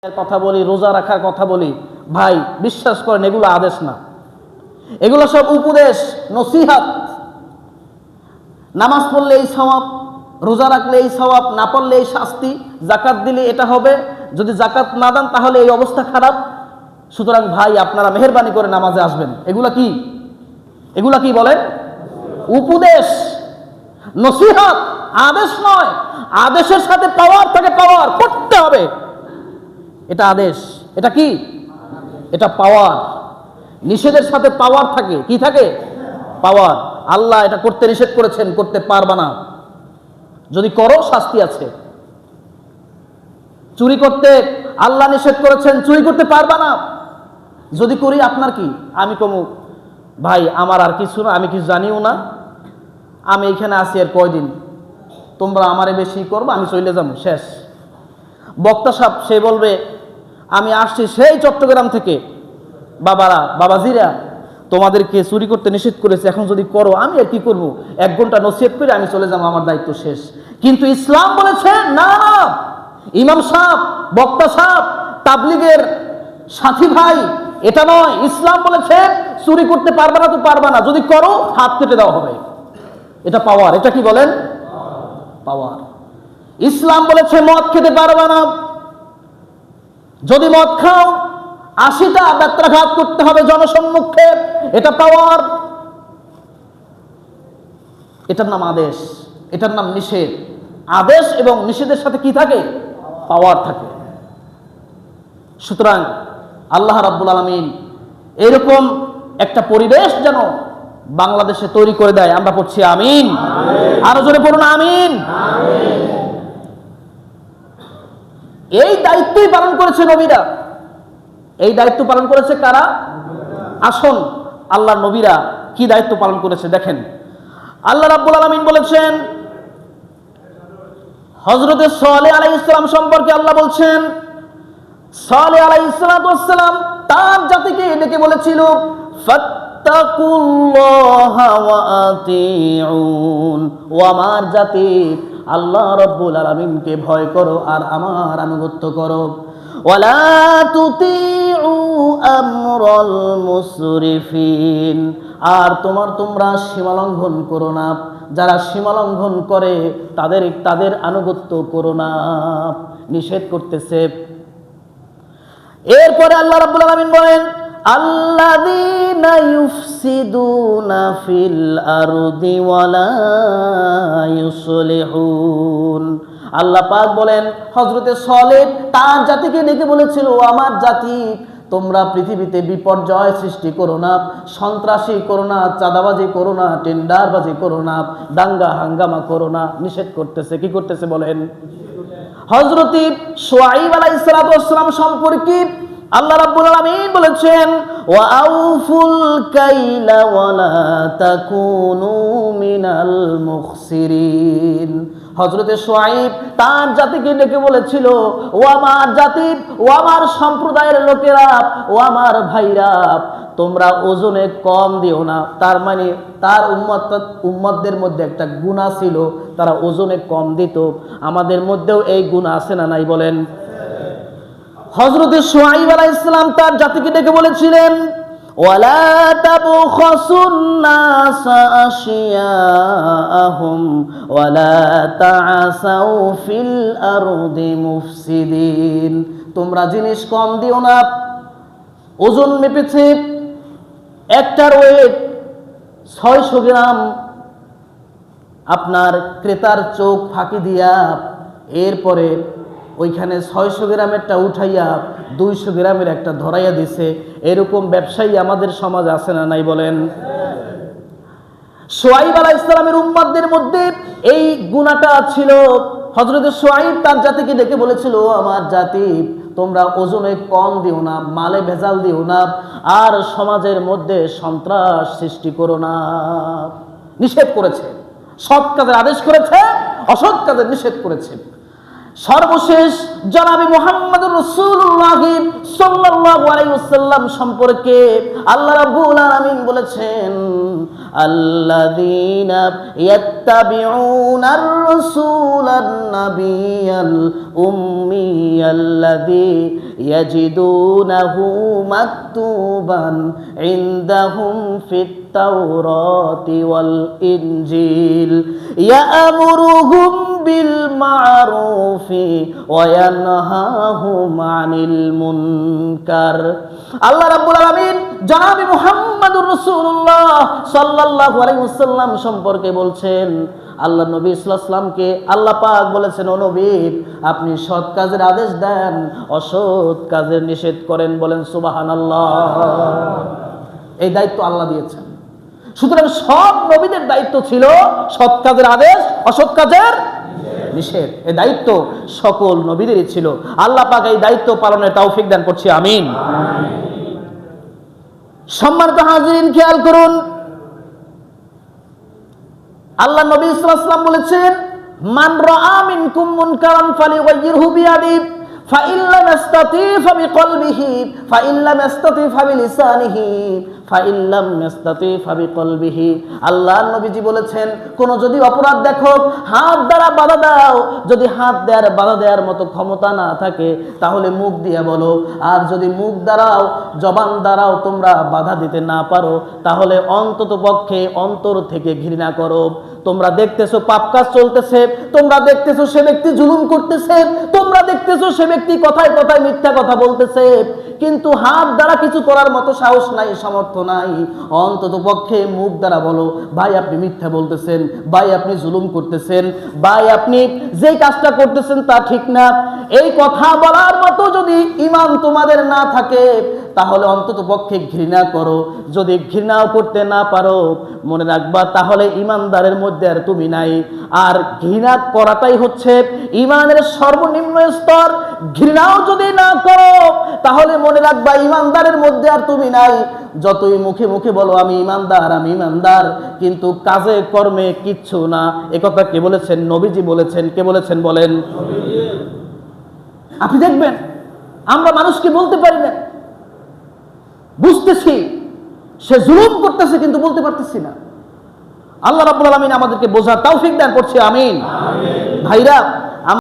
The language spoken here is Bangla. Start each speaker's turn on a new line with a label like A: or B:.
A: কথা বলি, রোজা রাখার কথা বলি, ভাই বিশ্বাস করেন এগুলো আদেশ না, এগুলো সব উপদেশ, নসিহত। নামাজ পড়লে এই সওয়াব, রোজা রাখলে এই সওয়াব, না পড়লে এই শাস্তি, যাকাত দিলে এটা হবে, যদি যাকাত না দেন তাহলে এই অবস্থা খারাপ। সুতরাং ভাই আপনারা মেহেরবানি করে নামাজে আসবেন। এগুলা কি বলেন? উপদেশ, নসিহত, আদেশ নয়। আদেশের সাথে পাওয়ার থাকে, পাওয়ার করতে হবে, এটা আদেশ। এটা কি? এটা পাওয়ার। নিষেধের সাথে পাওয়ার থাকে, কি থাকে? পাওয়ার। আল্লাহ এটা করতে নিষেধ করেছেন, করতে পারবা না, যদি করো শাস্তি আছে। চুরি করতে আল্লাহ নিষেধ করেছেন, চুরি করতে পারবা না, যদি করি আপনার কি? আমি কমু ভাই আমার আর কিছু না, আমি কিছু জানিও না, আমি এখানে আসি আর কয়দিন, তোমরা আমারে বেশি করবো, আমি চলে যাবো, শেষ। বক্তা সাহেব সে বলবে আমি আসছি সেই চট্টগ্রাম থেকে, বাবারা বাবাজিরা তোমাদেরকে চুরি করতে নিষেধ করেছে, এখন যদি করো আমি আর কি করবো, 1 ঘন্টা নসিহত করে আমি চলে যাবো, আমার দায়িত্ব শেষ। কিন্তু ইসলাম বলেছে না না, ইমাম সাহেব, বক্তা সাহেব, তাবলিগের সাথী ভাই, এটা নয়। ইসলাম বলেছে চুরি করতে পারবে না তো পারবে না, যদি করো হাত কেটে দেওয়া হবে। এটা পাওয়ার। এটা কি বলেন? পাওয়ার। ইসলাম বলেছে মদ খেতে পারবে না, যদি মদ খাও 80টা বেত্রাঘাত করতে হবে জনসম্মুখে, এটা পাওয়ার। এটার নাম আদেশ, এটার নাম নিষেধ। আদেশ এবং নিষেধের সাথে কি থাকে? পাওয়ার থাকে। সুতরাং আল্লাহ রাব্বুল আলামিন এরকম একটা পরিবেশ যেন বাংলাদেশে তৈরি করে দেয়। আমরা পড়ছি আমিন, আরো জোরে পড়ুন আমিন। এই দায়িত্বই পালন করেছে নবীরা। এই দায়িত্ব পালন করেছে কারা? আসুন আল্লাহর নবীরা কি দায়িত্ব পালন করেছে দেখেন। আল্লাহ রাব্বুল আলামিন বলেছেন, হযরতে সালেহ আলাইহিস সালাম সম্পর্কে আল্লাহ বলছেন, সালেহ আলাইহিস সালাম তার জাতিকে ডেকে বলেছিল, ফাত্তাকুল্লাহা ওয়া আতিউন, ও আমার জাতি আল্লাহ রাব্বুল আলামিনকে ভয় করো আর আমার আনুগত্য করো। ওয়ালা তুতিউ আমরাল মুসরিফিন, আর তোমরা সীমা লঙ্ঘন করো না, যারা সীমা লঙ্ঘন করে তাদের আনুগত্য করো না, নিষেধ করতেছে। এরপরে আল্লাহ রাব্বুল আলামিন বলেন, আল্লাযীনা ইউফসিদুনা ফিল আরদি ওয়ালা ইউসলিহুন। আল্লাহ পাক বলেন হযরতে সালেহ তার জাতিকে ডেকে বলেছিল, আমার জাতি তোমরা পৃথিবীতে বিপর্যয় সৃষ্টি করো না, সন্ত্রাসী করো না, চাঁদাবাজি করো না, টেন্ডারবাজি করো না, দাঙ্গা হাঙ্গামা করো না, নিষেধ করতেছে। কি করতেছে বলেন? হযরতে শুআয়ব আলাইহিস সালাম সম্পর্কে আল্লাহ রাব্বুল আলামিন বলেছেন, ওয়া আউফুল কাইলা ওয়ালা তাকুনু মিনাল মুখসিরিন। হযরতে শুআয়ব তার জাতিকে ডেকে বলেছিল, ও আমার জাতি, ও আমার সম্প্রদায়ের লোকেরা, ও আমার ভাইরা, তোমরা ওজনে কম দিও না। তার মানে তার উম্মতদের মধ্যে একটা গুনাহ ছিল, তারা ওজনে কম দিত। আমাদের মধ্যেও এই গুনাহ আছে না নাই বলেন? হযরতে শুআয়ব আলাইহিস সালাম তার জাতিকে ডেকে বলেছিলেন, ওয়ালা তাবখাসুন নাসা আশিয়াআহুম ওয়ালা তাআসাউ ফিল আরদি মুফসিদিন। তোমরা জিনিস কম দিও না। ওজন মেপেছে, একটার ওয়েট 600 গ্রাম, আপনার ক্রেতার চোখ ফাঁকি দিয়া এরপরে ওইখানে 600 গ্রামেরটা উঠাইয়া 200 গ্রামের একটা ধরাইয়া দিছে। এরকম ব্যবসায়ী আমাদের সমাজে আছে না নাই বলেন? শুআয়ব আলাইহিস সালামের উম্মতদের মধ্যে এই গুনাহটা ছিল। হযরতে শুআয়ব তার জাতিকে ডেকে বলেছিল, আমার জাতি তোমরা ওজনে কম দিও না, মালে ভেজাল দিও না, আর সমাজের মধ্যে সন্ত্রাস সৃষ্টি করো না। নিষেধ করেছে, সৎ কাজের আদেশ করেছে, অসৎ কাজের নিষেধ করেছে। সর্বশেষ জনাবে মুহাম্মদুর রাসূলুল্লাহ সাল্লাল্লাহু সাল্লাল্লাহু আলাইহি ওয়াসাল্লাম সম্পর্কে আল্লাহ রাব্বুল আলামিন বলেছেন, আল্লাযীনা ইয়াত্তাবিউনার রাসূলান নাবিয়াল উম্মিয়াল্লাযী ইয়াজিদুনাহু মাকতুবান ইনদাহুম ফিত তাওরাতি ওয়াল ইনজিল ইয়া'মুরুহুম বিল মা'রুফি ওয়া ইয়ানহাহুম আনিল মুনকার। আল্লাহ রাব্বুল আলামিন জনাবে মুহাম্মদুর রাসূলুল্লাহ সাল্লাল্লাহু আলাইহি ওয়াসাল্লাম সম্পর্কে বলছেন, আল্লাহ নবী সাল্লাল্লাহু আলাইহি ওয়াসাল্লামকে আল্লাহ পাক বলেছেন, ও নবী আপনি সৎ কাজের আদেশ দেন, অসৎ কাজের নিষেধ করেন। বলেন সুবহানাল্লাহ। এই দায়িত্ব আল্লাহ দিয়েছেন। সুতরাং সব নবীদের দায়িত্ব ছিল সৎ কাজের আদেশ, অসৎ কাজের নিষেধ। এই দায়িত্ব সকল নবীদেরই ছিল। আল্লাহ পাক এই দায়িত্ব পালনের তৌফিক দান করছি, আমিন। সম্মানিত হাজিরিন, খেয়াল করুন, আল্লাহ নবী সাল্লাল্লাহু আলাইহি ওয়াসাল্লাম বলেছেন, মান রাআ মিনকুম মুনকারান ফালিগাইয়িরহু বিয়াদিহি ফাইন লাম ইস্তাতি ফাবিকলবিহি ফাইন লাম ইস্তাতি ফাবিলিসানিহি ফাইন লাম ইস্তাতি ফাবিকলবিহি। আল্লাহর নবীজি বলেছেন, কোন যদি অপরাধ দেখো হাত দ্বারা বাধা দাও, যদি হাত দেওয়ার বাধা দেওয়ার মতো ক্ষমতা না থাকে তাহলে মুখ দিয়ে বলো, আর যদি মুখ দ্বারাও জবান দ্বারাও তোমরা বাধা দিতে না পারো তাহলে অন্তত পক্ষে অন্তর থেকে ঘৃণা করো। তোমরা দেখতেছো পাপ কাজ চলতেছে, তোমরা দেখতেছো সে ব্যক্তি জুলুম করতেছে, তোমরা দেখতেছো সে ব্যক্তি কথায় কথায় মিথ্যা কথা বলতেছে, কিন্তু হাত দ্বারা কিছু করার মতো সাহস নাই, সামর্থ্য নাই। অন্তত পক্ষে মুখ দ্বারা বলো, ভাই আপনি মিথ্যা বলতেছেন, ভাই আপনি জুলুম করতেছেন, ভাই আপনি যে কাজটা করতেছেন তা ঠিক না। এই কথা বলার মতো যদি ঈমান তোমাদের না থাকে তাহলে অন্তত পক্ষে ঘৃণা করো। যদি ঘৃণাও করতে না পারো মনে রাখবা তাহলে ঈমানদারের মধ্যে আর তুমি নাই। আর ঘৃণা করাটাই হচ্ছে ঈমানের সর্বনিম্ন স্তর। ঘৃণাও যদি না করো তাহলে মনে রাখবা ঈমানদারের মধ্যে আর তুমি নাই। যতই মুখে মুখে বলো আমি ঈমানদার, আমি ঈমানদার, কিন্তু কাজে কর্মে কিচ্ছু না। একথা কে বলেছেন? নবীজি বলেছেন। কে বলেছেন বলেন? আপনি দেখবেন আমরা মানুষকে বলতে পারি না, বুঝতেছি সে জুলুম করতেছে কিন্তু বলতে পারতেছি না। আল্লাহ রাব্বুল আলামিন আমাদেরকে বোঝার তৌফিক দান করছে, আমিন। ভাইরা